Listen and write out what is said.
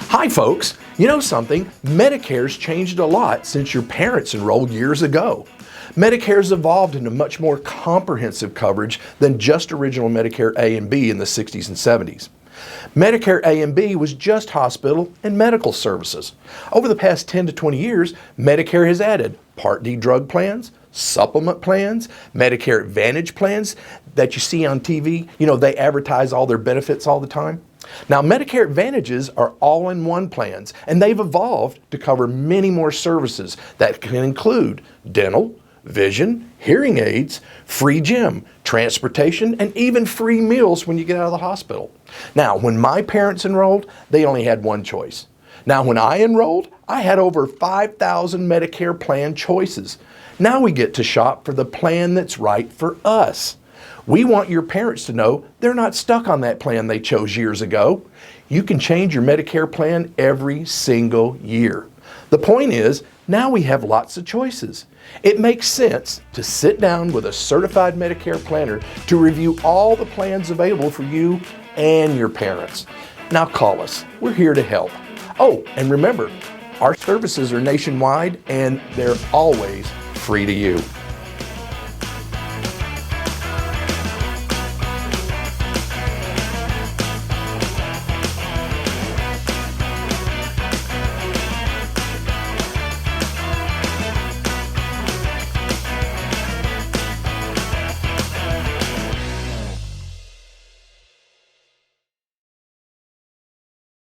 Hi folks, you know something? Medicare's changed a lot since your parents enrolled years ago. Medicare's evolved into much more comprehensive coverage than just original Medicare A and B in the 60s and 70s. Medicare A and B was just hospital and medical services. Over the past 10 to 20 years, Medicare has added Part D drug plans, supplement plans, Medicare Advantage plans that you see on TV. You know, they advertise all their benefits all the time. Now, Medicare Advantages are all-in-one plans, and they've evolved to cover many more services that can include dental, vision, hearing aids, free gym, transportation, and even free meals when you get out of the hospital. Now, when my parents enrolled, they only had one choice. Now, when I enrolled, I had over 5,000 Medicare plan choices. Now we get to shop for the plan that's right for us. We want your parents to know they're not stuck on that plan they chose years ago. You can change your Medicare plan every single year. The point is, now we have lots of choices. It makes sense to sit down with a certified Medicare planner to review all the plans available for you and your parents. Now call us. We're here to help. Oh, and remember, our services are nationwide and they're always free to you.